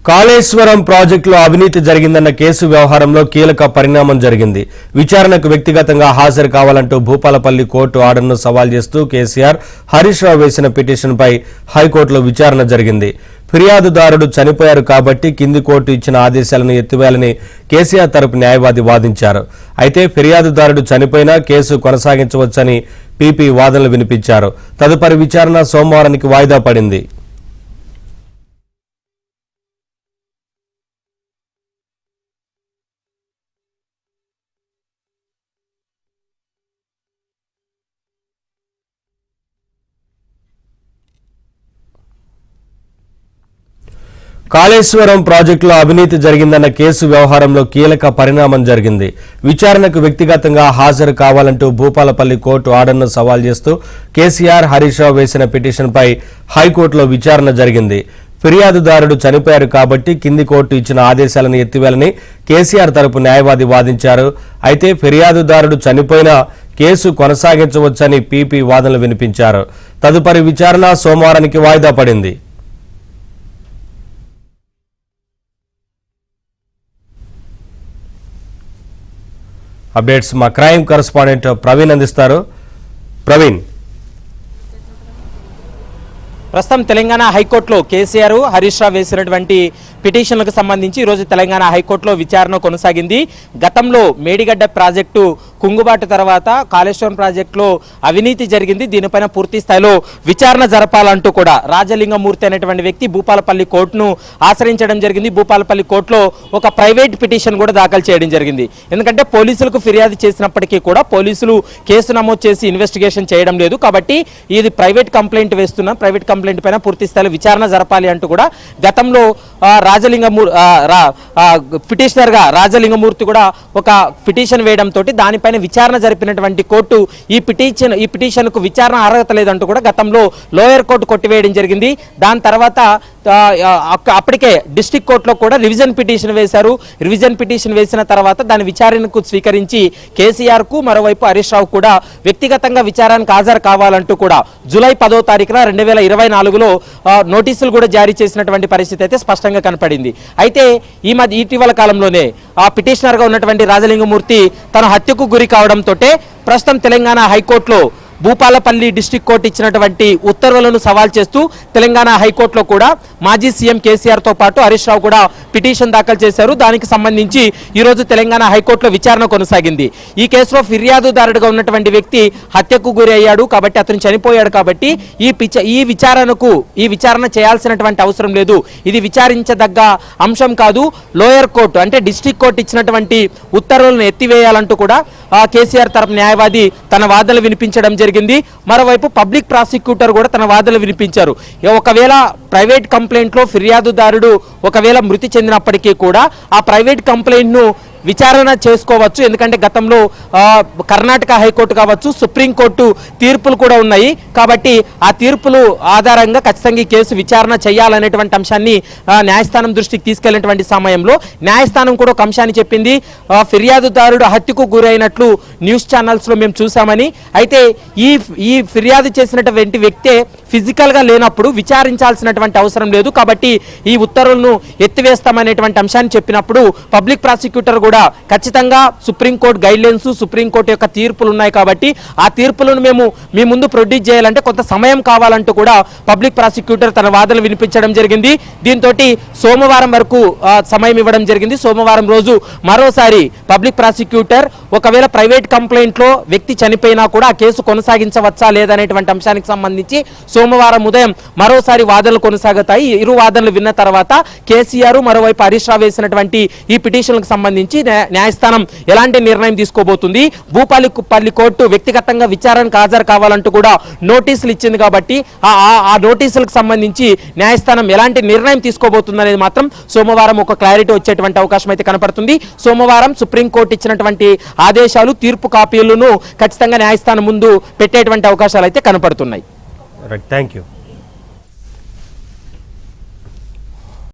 కాళేశ్వరం ప్రాజెక్టులో అవినీతి జరిగిందన్న కేసు వ్యవహారంలో కీలక పరిణామం జరిగింది. విచారణకు వ్యక్తిగతంగా హాజరు కావాలంటూ భూపాలపల్లి కోర్టు ఆర్డర్ను సవాల్ చేస్తూ కేసీఆర్, హరీష్ రావు వేసిన పిటిషన్పై హైకోర్టులో విచారణ జరిగింది. ఫిర్యాదుదారుడు చనిపోయారు కాబట్టి కింది కోర్టు ఇచ్చిన ఆదేశాలను ఎత్తివేయాలని కేసీఆర్ తరపు న్యాయవాది వాదించారు. అయితే ఫిర్యాదుదారుడు చనిపోయినా కేసు కొనసాగించవచ్చని పీపీ వాదనలు వినిపించారు. తదుపరి విచారణ సోమవారానికి వాయిదా పడింది. కాళేశ్వరం ప్రాజెక్టులో అవినీతి జరిగిందన్న కేసు వ్యవహారంలో కీలక పరిణామం జరిగింది. విచారణకు వ్యక్తిగతంగా హాజరు కావాలంటూ భూపాలపల్లి కోర్టు ఆర్డర్ను సవాల్ చేస్తూ కేసీఆర్, హరీష్ రావు వేసిన పిటిషన్పై హైకోర్టులో విచారణ జరిగింది. ఫిర్యాదుదారుడు చనిపోయారు కాబట్టి కింది కోర్టు ఇచ్చిన ఆదేశాలను ఎత్తివేయాలని కేసీఆర్ తరపు న్యాయవాది వాదించారు. అయితే ఫిర్యాదుదారుడు చనిపోయినా కేసు కొనసాగించవచ్చని పీపీ వాదనలు వినిపించారు. తదుపరి విచారణ సోమవారానికి వాయిదా పడింది. అప్డేట్స్ మా క్రైమ్ కరెస్పాండెంట్ ప్రవీణ్ అందిస్తారు. ప్రవీణ్, ప్రస్తుతం తెలంగాణ హైకోర్టులో కేసీఆర్, హరీష్ రావు వేసినటువంటి పిటిషన్లకు సంబంధించి ఈరోజు తెలంగాణ హైకోర్టులో విచారణ కొనసాగింది. గతంలో మేడిగడ్డ ప్రాజెక్టు కుంగుబాటు తర్వాత కాళేశ్వరం ప్రాజెక్టులో అవినీతి జరిగింది. దీనిపైన పూర్తి స్థాయిలో విచారణ జరపాలంటూ కూడా రాజలింగమూర్తి అనేటువంటి వ్యక్తి భూపాలపల్లి కోర్టును ఆశ్రయించడం జరిగింది. భూపాలపల్లి కోర్టులో ఒక ప్రైవేట్ పిటిషన్ కూడా దాఖలు చేయడం జరిగింది. ఎందుకంటే పోలీసులకు ఫిర్యాదు చేసినప్పటికీ కూడా పోలీసులు కేసు నమోదు చేసి ఇన్వెస్టిగేషన్ చేయడం లేదు. కాబట్టి ఇది ప్రైవేట్ కంప్లైంట్ వేస్తున్నాం, ప్రైవేట్ కంప్లైంట్ పైన పూర్తి స్థాయిలో విచారణ జరపాలి అంటూ కూడా గతంలో పిటిషనర్ గా రాజలింగమూర్తి కూడా ఒక పిటిషన్ వేయడంతో దానిపైన విచారణ జరిపినటువంటి కోర్టు ఈ పిటిషన్ కు విచారణ అర్హత లేదంటూ కూడా గతంలో లోయర్ కోర్టు కొట్టివేయడం జరిగింది. దాని తర్వాత అప్పటికే డిస్ట్రిక్ట్ కోర్టులో కూడా రివిజన్ పిటిషన్ వేశారు. రివిజన్ పిటిషన్ వేసిన తర్వాత దాని విచారణకు స్వీకరించి కేసీఆర్ కు మరోవైపు హరీష్ రావు కూడా వ్యక్తిగతంగా విచారానికి హాజరు కావాలంటూ కూడా జూలై 10వ తారీఖున 2024లో నోటీసులు కూడా జారీ చేసినటువంటి పరిస్థితి అయితే స్పష్టంగా కనపడింది. అయితే ఇటీవల కాలంలోనే ఆ పిటిషనర్ గా ఉన్నటువంటి రాజలింగమూర్తి తన హత్యకు గురి కావడంతో ప్రస్తుతం తెలంగాణ హైకోర్టులో భూపాలపల్లి డిస్ట్రిక్ట్ కోర్టు ఇచ్చినటువంటి ఉత్తర్వులను సవాల్ చేస్తూ తెలంగాణ హైకోర్టులో కూడా మాజీ సీఎం కేసీఆర్ తో పాటు హరీష్ రావు కూడా పిటిషన్ దాఖలు చేశారు. దానికి సంబంధించి ఈరోజు తెలంగాణ హైకోర్టులో విచారణ కొనసాగింది. ఈ కేసులో ఫిర్యాదుదారుడుగా ఉన్నటువంటి వ్యక్తి హత్యకు గురి అయ్యాడు కాబట్టి, అతను చనిపోయాడు కాబట్టి ఈ విచారణ చేయాల్సినటువంటి అవసరం లేదు, ఇది విచారించదగ్గ అంశం కాదు, లోయర్ కోర్టు అంటే డిస్ట్రిక్ట్ కోర్టు ఇచ్చినటువంటి ఉత్తర్వులను ఎత్తివేయాలంటూ కూడా కేసీఆర్ తరపు న్యాయవాది తన వాదనలు వినిపించడం జరిగింది. మరోవైపు పబ్లిక్ ప్రాసిక్యూటర్ కూడా తన వాదనలు వినిపించారు. ఒకవేళ ప్రైవేట్ కంప్లైంట్ లో ఫిర్యాదుదారుడు ఒకవేళ మృతి చెందినప్పటికీ కూడా ఆ ప్రైవేట్ కంప్లైంట్ ను విచారణ చేసుకోవచ్చు. ఎందుకంటే గతంలో కర్ణాటక హైకోర్టు కావచ్చు, సుప్రీంకోర్టు తీర్పులు కూడా ఉన్నాయి. కాబట్టి ఆ తీర్పులు ఆధారంగా ఖచ్చితంగా ఈ కేసు విచారణ చేయాలనేటువంటి అంశాన్ని న్యాయస్థానం దృష్టికి తీసుకెళ్లినటువంటి సమయంలో న్యాయస్థానం కూడా ఒక అంశాన్ని చెప్పింది. ఫిర్యాదుదారుడు హత్యకు గురైనట్లు న్యూస్ ఛానల్స్ లో మేము చూసామని. అయితే ఈ ఫిర్యాదు చేసినటువంటి వ్యక్తే ఫిజికల్ గా లేనప్పుడు విచారించాల్సినటువంటి అవసరం లేదు. కాబట్టి ఈ ఉత్తర్వులను ఎత్తివేస్తామనేటువంటి అంశాన్ని చెప్పినప్పుడు పబ్లిక్ ప్రాసిక్యూటర్ కూడా ఖచ్చితంగా సుప్రీంకోర్టు గైడ్లైన్స్, సుప్రీంకోర్టు యొక్క తీర్పులు ఉన్నాయి కాబట్టి ఆ తీర్పులను మేము మీ ముందు ప్రొడ్యూస్ చేయాలంటే కొంత సమయం కావాలంటూ కూడా పబ్లిక్ ప్రాసిక్యూటర్ తన వాదనలు వినిపించడం జరిగింది. దీంతో సోమవారం వరకు సమయం ఇవ్వడం జరిగింది. సోమవారం రోజు మరోసారి పబ్లిక్ ప్రాసిక్యూటర్ ఒకవేళ ప్రైవేట్ కంప్లైంట్ లో వ్యక్తి చనిపోయినా కూడా ఆ కేసు కొనసాగించవచ్చా లేదనేటువంటి అంశానికి సంబంధించి సోమవారం ఉదయం మరోసారి వాదనలు కొనసాగుతాయి. ఇరు వాదనలు విన్న తర్వాత కేసీఆర్ మరోవైపు హరీష్ రావు వేసినటువంటి ఈ పిటిషన్లకు సంబంధించి న్యాయస్థానం ఎలాంటి నిర్ణయం తీసుకోబోతుంది, భూపాలపల్లి కోర్టు వ్యక్తిగతంగా విచారణకు హాజరు కావాలంటూ కూడా నోటీసులు ఇచ్చింది కాబట్టి ఆ నోటీసులకు సంబంధించి న్యాయస్థానం ఎలాంటి నిర్ణయం తీసుకోబోతుంది అనేది మాత్రం సోమవారం ఒక క్లారిటీ వచ్చేటువంటి అవకాశం అయితే కనపడుతుంది. సోమవారం సుప్రీంకోర్టు ఇచ్చినటువంటి ఆదేశాలు, తీర్పు కాపీలను ఖచ్చితంగా న్యాయస్థానం ముందు పెట్టేటువంటి అవకాశాలు అయితే కనపడుతున్నాయి. Thank you.